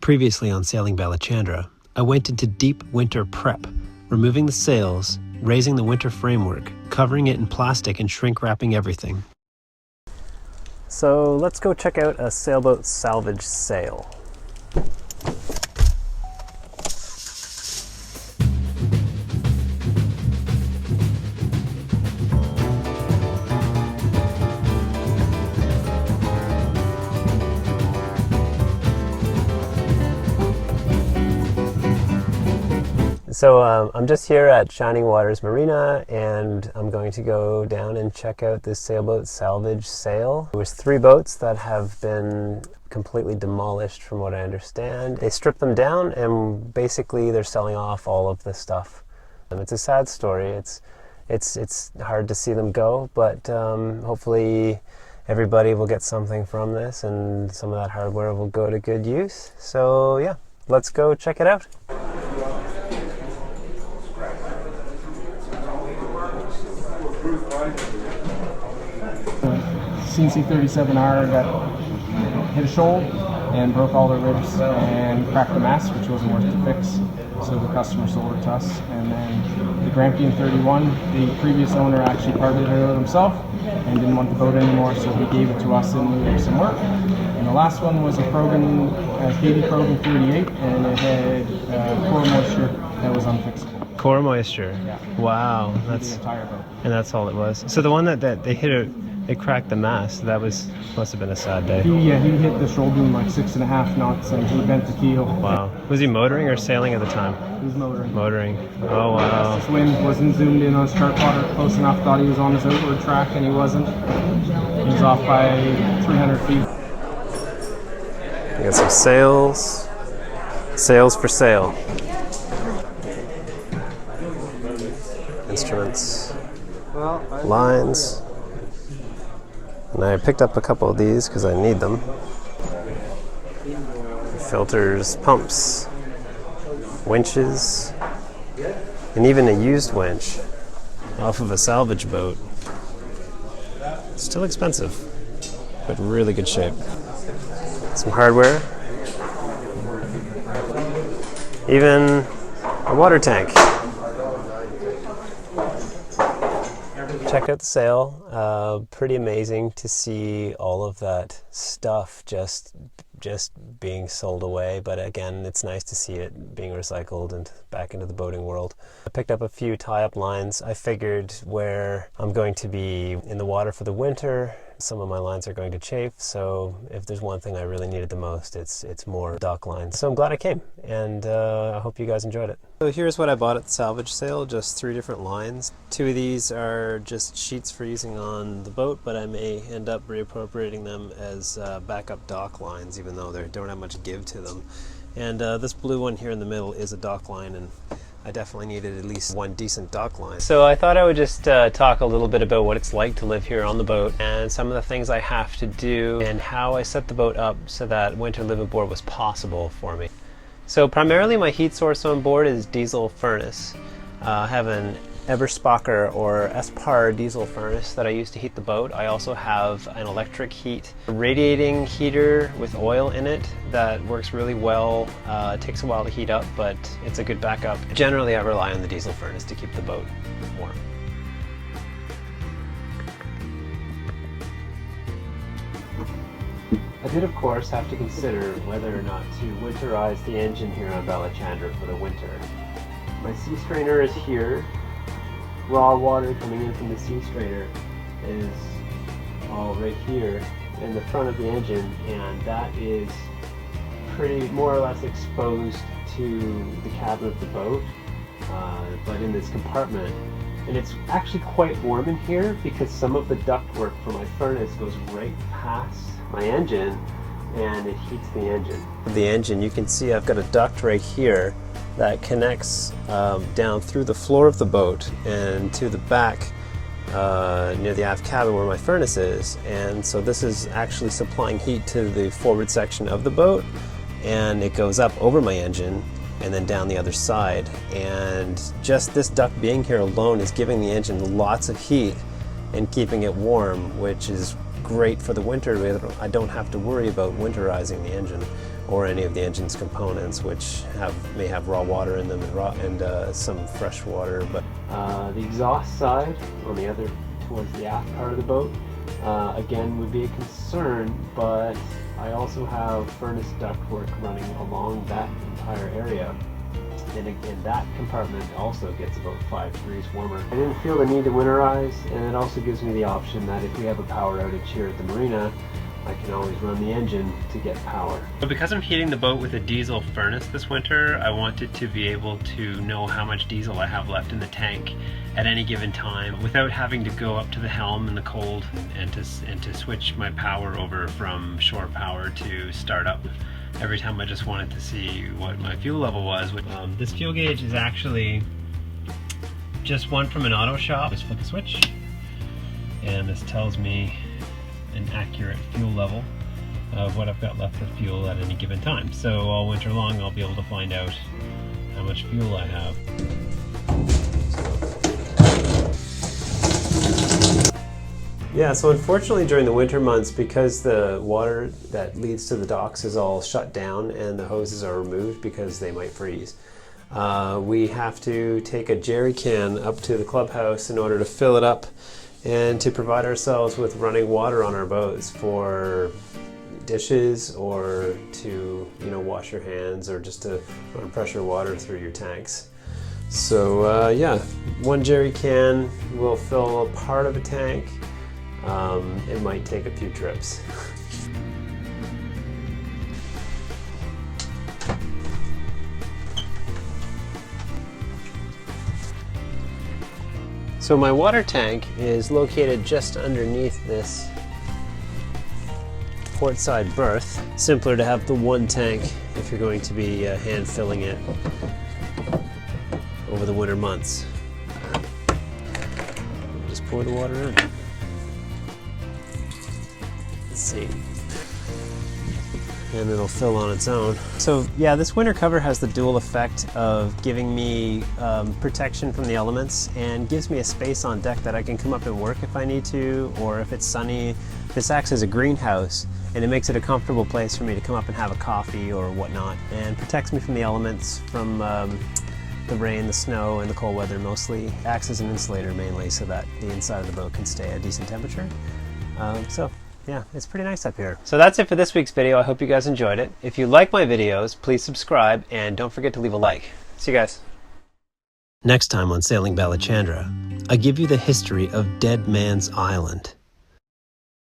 Previously on Sailing Balachandra, I went into deep winter prep, removing the sails, raising the winter framework, covering it in plastic and shrink wrapping everything. So let's go check out a Sailboat Salvage Sale. So I'm just here at Shining Waters Marina, and I'm going to go down and check out this Sailboat Salvage Sale. There was 3 boats that have been completely demolished from what I understand. They stripped them down and basically they're selling off all of the stuff. It's a sad story. It's hard to see them go, but hopefully everybody will get something from this and some of that hardware will go to good use. So yeah, let's go check it out. CNC37R that hit a shoal and broke all the ribs and cracked the mast, which wasn't worth the fix, so the customer sold it to us. And then the Grampian 31, the previous owner actually parted it out himself and didn't want the boat anymore, so he gave it to us in lieu of some work. And the last one was a Krogan, Haiti Krogan 38, and it had core moisture that was unfixable. Core moisture? Yeah. Wow. That's the entire boat. And that's all it was. So the one that they hit it cracked the mast. That must have been a sad day. He hit the shoal boom like 6.5 knots and he bent the keel. Wow. Was he motoring or sailing at the time? He was motoring. Motoring. Oh wow. His wind wasn't zoomed in on his chart plotter close enough. Thought he was on his outward track and he wasn't. He was off by 300 feet. We got some sails. Sails for sale. Instruments. Lines. And I picked up a couple of these because I need them. Filters, pumps, winches, and even a used winch off of a salvage boat. Still expensive, but really good shape. Some hardware. Even a water tank. Check out the sale. Pretty amazing to see all of that stuff just being sold away, but again, it's nice to see it being recycled and back into the boating world. I picked up a few tie-up lines. I figured where I'm going to be in the water for the winter, some of my lines are going to chafe, so if there's one thing I really needed the most, it's more dock lines. So I'm glad I came, and I hope you guys enjoyed it. So here's what I bought at the salvage sale, just 3 different lines. 2 of these are just sheets for using on the boat, but I may end up reappropriating them as backup dock lines, even though they don't have much give to them. And this blue one here in the middle is a dock line, and I definitely needed at least one decent dock line. So I thought I would just talk a little bit about what it's like to live here on the boat and some of the things I have to do and how I set the boat up so that winter live aboard was possible for me. So primarily my heat source on board is diesel furnace. I have an Everspacher or Espar diesel furnace that I use to heat the boat. I also have an electric heat radiating heater with oil in it that works really well. It takes a while to heat up, but it's a good backup. Generally, I rely on the diesel furnace to keep the boat warm. I did, of course, have to consider whether or not to winterize the engine here on Balachandra for the winter. My sea strainer is here. Raw water coming in from the sea strainer is all right here in the front of the engine, and that is pretty more or less exposed to the cabin of the boat, but in this compartment. And it's actually quite warm in here because some of the ductwork for my furnace goes right past my engine and it heats the engine. The engine, you can see I've got a duct right here that connects down through the floor of the boat and to the back near the aft cabin where my furnace is. And so this is actually supplying heat to the forward section of the boat, and it goes up over my engine and then down the other side. And just this duct being here alone is giving the engine lots of heat and keeping it warm, which is great for the winter. I don't have to worry about winterizing the engine or any of the engine's components, which may have raw water in them and some fresh water. But the exhaust side on the other, towards the aft part of the boat, again would be a concern, but I also have furnace ductwork running along that entire area, and again that compartment also gets about 5 degrees warmer. I didn't feel the need to winterize, and it also gives me the option that if we have a power outage here at the marina, I can always run the engine to get power. But because I'm heating the boat with a diesel furnace this winter, I wanted to be able to know how much diesel I have left in the tank at any given time without having to go up to the helm in the cold and to switch my power over from shore power to startup. Every time I just wanted to see what my fuel level was. This fuel gauge is actually just one from an auto shop. Just flick a switch and this tells me an accurate fuel level of what I've got left of fuel at any given time. So all winter long I'll be able to find out how much fuel I have. Yeah, so unfortunately during the winter months, because the water that leads to the docks is all shut down and the hoses are removed because they might freeze, we have to take a jerry can up to the clubhouse in order to fill it up and to provide ourselves with running water on our boats for dishes or to, wash your hands or just to run pressure water through your tanks. So yeah, one jerry can will fill a part of a tank. It might take a few trips. So my water tank is located just underneath this port side berth. Simpler to have the one tank if you're going to be hand filling it over the winter months. Just pour the water in. Let's see. And it'll fill on its own. So yeah, this winter cover has the dual effect of giving me protection from the elements and gives me a space on deck that I can come up and work if I need to, or if it's sunny. This acts as a greenhouse and it makes it a comfortable place for me to come up and have a coffee or whatnot, and protects me from the elements, from the rain, the snow, and the cold weather mostly. Acts as an insulator mainly so that the inside of the boat can stay at a decent temperature. So yeah, it's pretty nice up here. So that's it for this week's video. I hope you guys enjoyed it. If you like my videos, please subscribe and don't forget to leave a like. See you guys. Next time on Sailing Balachandra, I give you the history of Dead Man's Island.